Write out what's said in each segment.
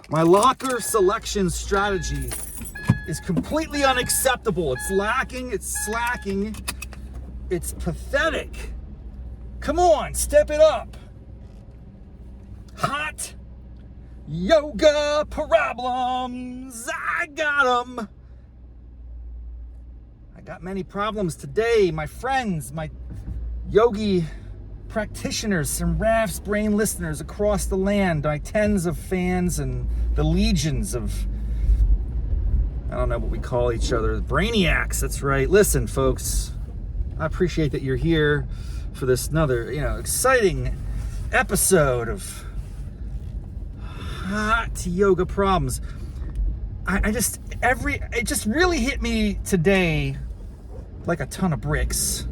My locker selection strategy is completely unacceptable. It's lacking, it's slacking, it's pathetic. Come on, step it up. Hot yoga problems, I got them. I got many problems today, my friends, my yogi practitioners, some Raff's brain listeners across the land, my tens of fans and the legions of, I don't know what we call each other, brainiacs, that's right. Listen, folks, I appreciate that you're here for this another, exciting episode of Hot Yoga Problems. It just really hit me today like a ton of bricks.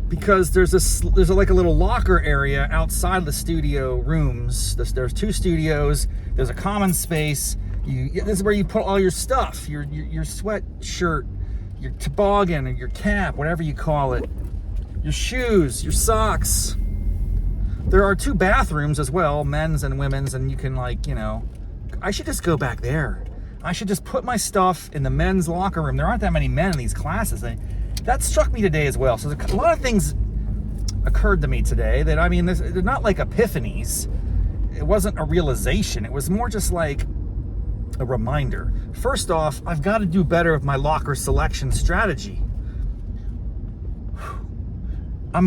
Because there's like a little locker area outside of the studio rooms. There's two studios. There's a common space. This is where you put all your stuff, your sweatshirt, your toboggan, or your cap, whatever you call it, your shoes, your socks. There are two bathrooms as well, men's and women's, and you can I should just go back there. I should just put my stuff in the men's locker room. There aren't that many men in these classes. That struck me today as well. So a lot of things occurred to me today that, they're not like epiphanies. It wasn't a realization. It was more just like a reminder. First off, I've got to do better with my locker selection strategy. I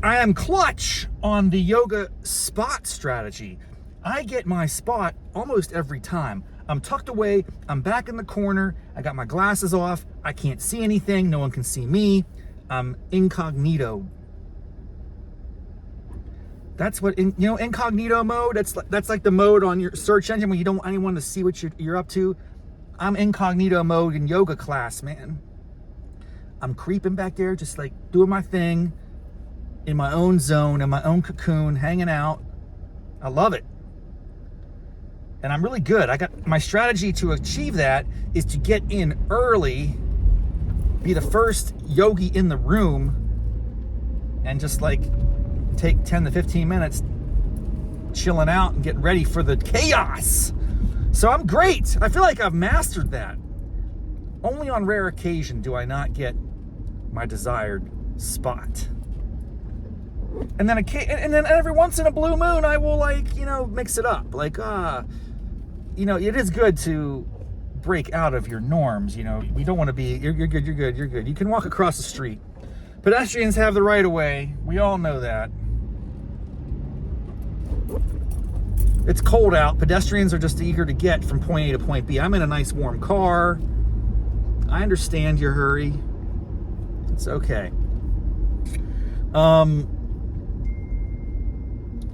am clutch on the yoga spot strategy. I get my spot almost every time. I'm tucked away, I'm back in the corner, I got my glasses off, I can't see anything, no one can see me, I'm incognito. That's what, incognito mode, that's like the mode on your search engine when you don't want anyone to see what you're up to. I'm incognito mode in yoga class, man. I'm creeping back there, just like doing my thing, in my own zone, in my own cocoon, hanging out. I love it. And I'm really good. I got my strategy to achieve that is to get in early, be the first yogi in the room, and just take 10 to 15 minutes chilling out and getting ready for the chaos. So I'm great. I feel like I've mastered that. Only on rare occasion do I not get my desired spot. And then every once in a blue moon, I will mix it up. It is good to break out of your norms. You don't want to be, you're good. You can walk across the street. Pedestrians have the right of way. We all know that. It's cold out. Pedestrians are just eager to get from point A to point B. I'm in a nice warm car. I understand your hurry. It's okay.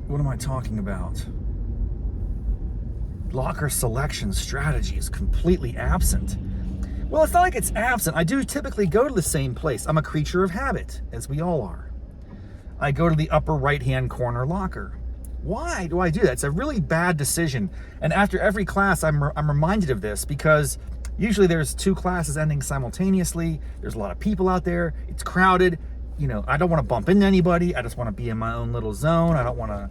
What am I talking about? Locker selection strategy is completely absent. Well, it's not like it's absent. I do typically go to the same place. I'm a creature of habit, as we all are. I go to the upper right-hand corner locker. Why do I do that? It's a really bad decision. And after every class, I'm reminded of this because usually there's two classes ending simultaneously. There's a lot of people out there. It's crowded. I don't want to bump into anybody. I just want to be in my own little zone. I don't want to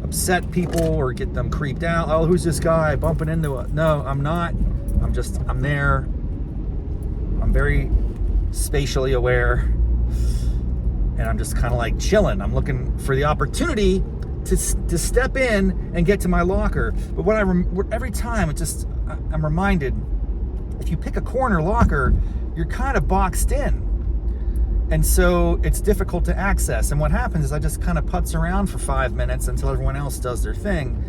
upset people or get them creeped out. Oh, who's this guy bumping into it? No, I'm not. I'm there. I'm very spatially aware. And I'm just kind of chilling. I'm looking for the opportunity to step in and get to my locker. But every time I'm reminded, if you pick a corner locker, you're kind of boxed in. And so it's difficult to access. And what happens is I just kind of putz around for 5 minutes until everyone else does their thing.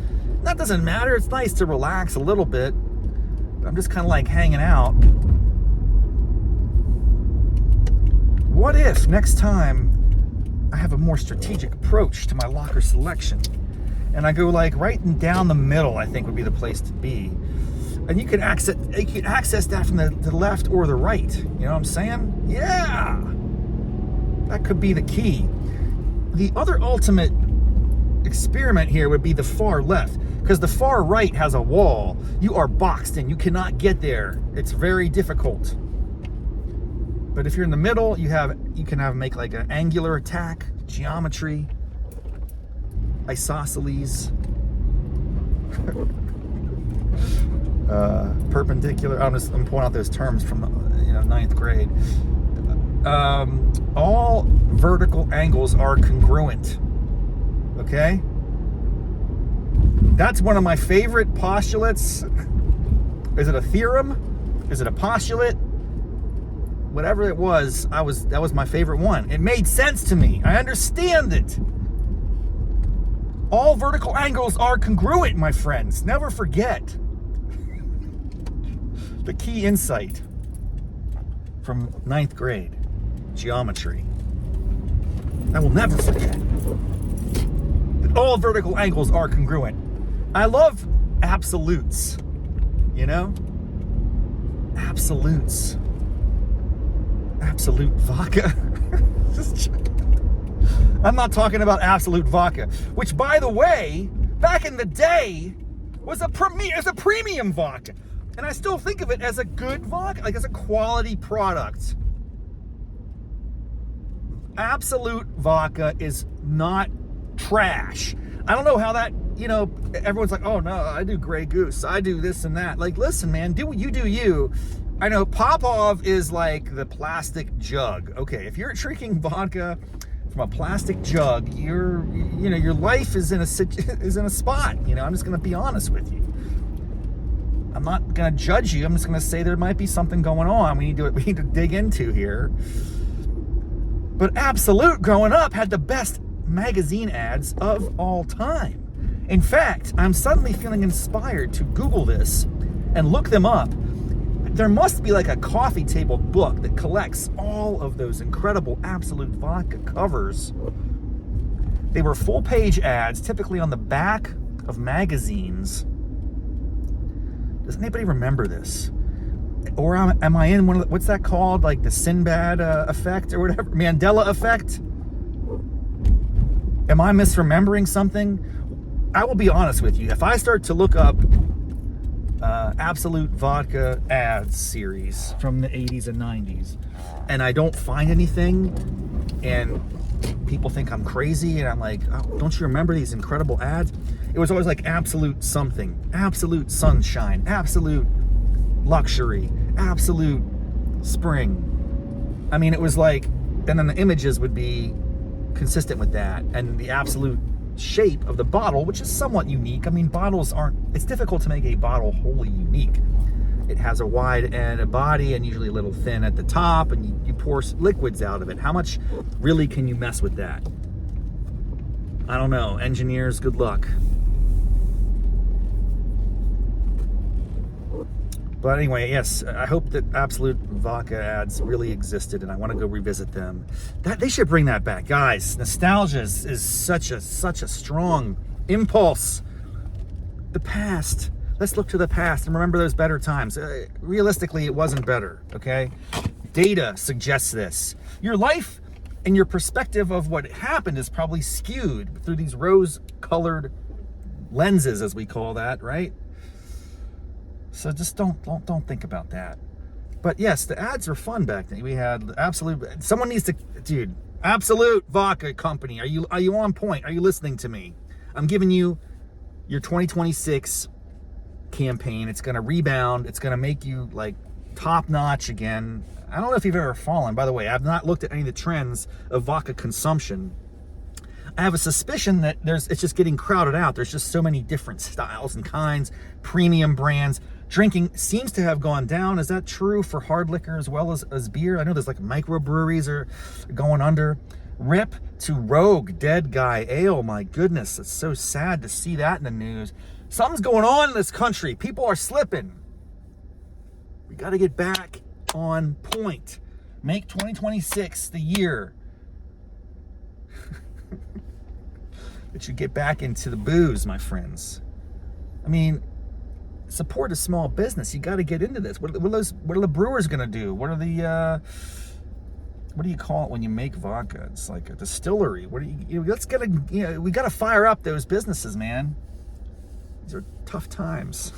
That doesn't matter. It's nice to relax a little bit. I'm just kind of hanging out. What if next time I have a more strategic approach to my locker selection? And I go right down the middle, I think would be the place to be. And you can access that from the left or the right. You know what I'm saying? Yeah. That could be the key. The other ultimate experiment here would be the far left, because the far right has a wall. You are boxed in. You cannot get there. It's very difficult. But if you're in the middle, you can make an angular attack, geometry, isosceles. Perpendicular. I'm pointing out those terms from ninth grade. All vertical angles are congruent. Okay? That's one of my favorite postulates. Is it a theorem? Is it a postulate? Whatever it was, that was my favorite one. It made sense to me. I understand it. All vertical angles are congruent, my friends. Never forget. The key insight from ninth grade, geometry. I will never forget that all vertical angles are congruent. I love absolutes, absolutes. Absolute Vodka. I'm not talking about Absolute Vodka, which, by the way, back in the day was a premium vodka. And I still think of it as a good vodka, like as a quality product. Absolute Vodka is not trash. I don't know how that, everyone's like, oh no, I do Grey Goose, I do this and that. Like, listen, man, do what you do you. I know Popov is like the plastic jug. Okay, if you're drinking vodka from a plastic jug, your life is in a spot. I'm just gonna be honest with you. I'm not gonna judge you. I'm just gonna say there might be something going on. We need to dig into here. But Absolute, growing up, had the best magazine ads of all time. In fact, I'm suddenly feeling inspired to Google this and look them up. There must be like a coffee table book that collects all of those incredible Absolute Vodka covers. They were full-page ads, typically on the back of magazines. Does anybody remember this? Or am I in one of the, what's that called? Like the Sinbad effect or whatever? Mandela effect? Am I misremembering something? I will be honest with you. If I start to look up Absolute Vodka ads series from the 80s and 90s, and I don't find anything, and people think I'm crazy, and I'm like, oh, don't you remember these incredible ads? It was always like Absolute something, Absolute Sunshine, Absolute Luxury, Absolute Spring. I mean, it was like, and then the images would be consistent with that, and the Absolute shape of the bottle, which is somewhat unique. I mean, bottles aren't, it's difficult to make a bottle wholly unique. It has a wide and a body and usually a little thin at the top, and you pour liquids out of it. How much really can you mess with that? I don't know. Engineers, good luck. But anyway, yes, I hope that Absolute Vodka ads really existed, and I want to go revisit them. They should bring that back, guys. Nostalgia is such a strong impulse. The past. Let's look to the past and remember those better times. Realistically, it wasn't better. Okay, data suggests this. Your life and your perspective of what happened is probably skewed through these rose-colored lenses, as we call that, right? So just don't think about that. But yes, the ads were fun back then. We had Absolute. Someone needs to, dude. Absolute Vodka Company. Are you on point? Are you listening to me? I'm giving you your 2026 campaign. It's gonna rebound. It's gonna make you like top notch again. I don't know if you've ever fallen. By the way, I've not looked at any of the trends of vodka consumption. I have a suspicion that it's just getting crowded out. There's just so many different styles and kinds, premium brands. Drinking seems to have gone down. Is that true for hard liquor as well as beer? I know there's like microbreweries are going under. Rip to Rogue Dead Guy Ale. My goodness, it's so sad to see that in the news. Something's going on in this country. People are slipping. We got to get back on point. Make 2026 the year that you get back into the booze, my friends. I mean, support a small business. You got to get into this. What are the brewers going to do? What are the what do you call it when you make vodka? It's like a distillery. What do we got to fire up those businesses, man. These are tough times.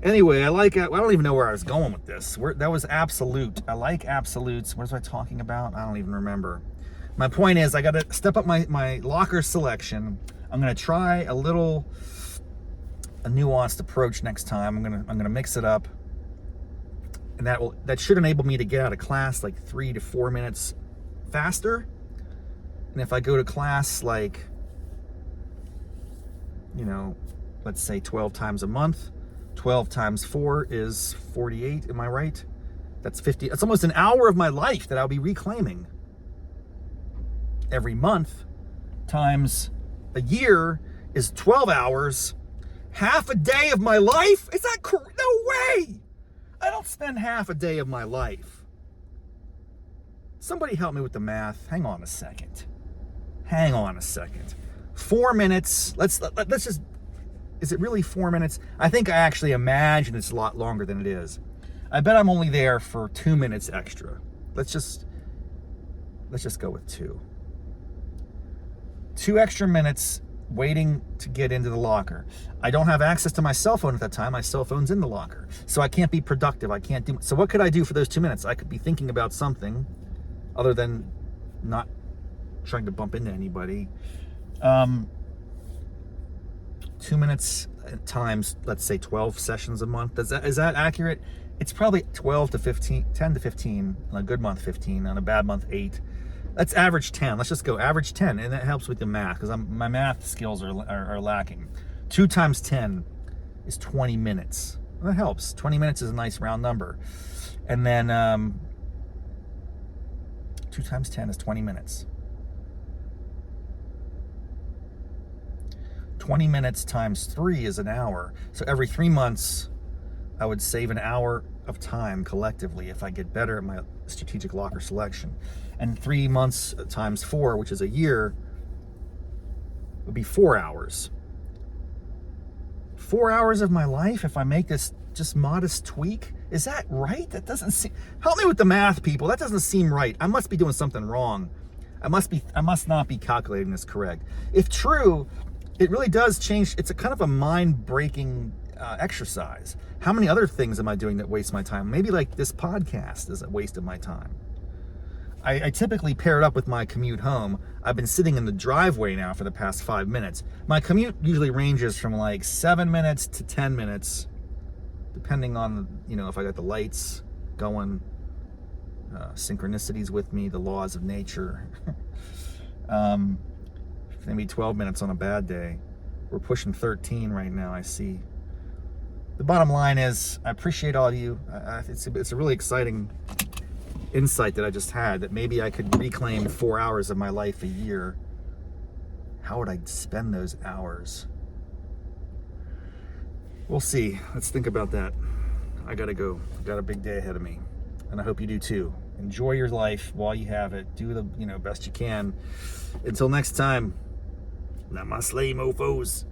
Anyway, I don't even know where I was going with this. That was Absolute. I like Absolutes. What was I talking about? I don't even remember. My point is, I got to step up my locker selection. I'm going to try a little a nuanced approach next time. I'm gonna mix it up, and that should enable me to get out of class like 3 to 4 minutes faster. And if I go to class like, let's say 12 times a month, 12 times 4 is 48. Am I right? That's 50. That's almost an hour of my life that I'll be reclaiming every month, times a year is 12 hours. Half a day of my life? Is that no way? I don't spend half a day of my life. Somebody help me with the math. Hang on a second. 4 minutes. Let's just, is it really 4 minutes? I think I actually imagine it's a lot longer than it is. I bet I'm only there for 2 minutes extra. Let's just go with 2. 2 extra minutes waiting to get into the locker. I don't have access to my cell phone at that time. My cell phone's in the locker. So I can't be productive. I can't do. So what could I do for those 2 minutes? I could be thinking about something other than not trying to bump into anybody. 2 minutes times, let's say 12 sessions a month. Is that accurate? It's probably 10 to 15, on a good month 15, on a bad month 8. Let's average 10. Let's just go average 10, and that helps with the math because my math skills are lacking. 2 times 10 is 20 minutes. Well, that helps. 20 minutes is a nice round number. And then 2 times 10 is 20 minutes. 20 minutes times 3 is an hour. So every 3 months, I would save an hour of time collectively if I get better at my strategic locker selection. And 3 months times 4, which is a year, would be 4 hours. 4 hours of my life if I make this just modest tweak? Is that right? That doesn't seem... Help me with the math, people. That doesn't seem right. I must be doing something wrong. I must not be calculating this correct. If true, it really does change. It's a kind of a mind-breaking exercise. How many other things am I doing that waste my time? Maybe like this podcast is a waste of my time. I typically pair it up with my commute home. I've been sitting in the driveway now for the past 5 minutes. My commute usually ranges from like 7 minutes to 10 minutes, depending on, if I got the lights going, synchronicities with me, the laws of nature. Maybe 12 minutes on a bad day. We're pushing 13 right now, I see. The bottom line is, I appreciate all of you. It's a really exciting insight that I just had, that maybe I could reclaim 4 hours of my life a year. How would I spend those hours? We'll see. Let's think about that. I gotta go. I've got a big day ahead of me, and I hope you do too. Enjoy your life while you have it. Do the best you can. Until next time, namaste, mofos.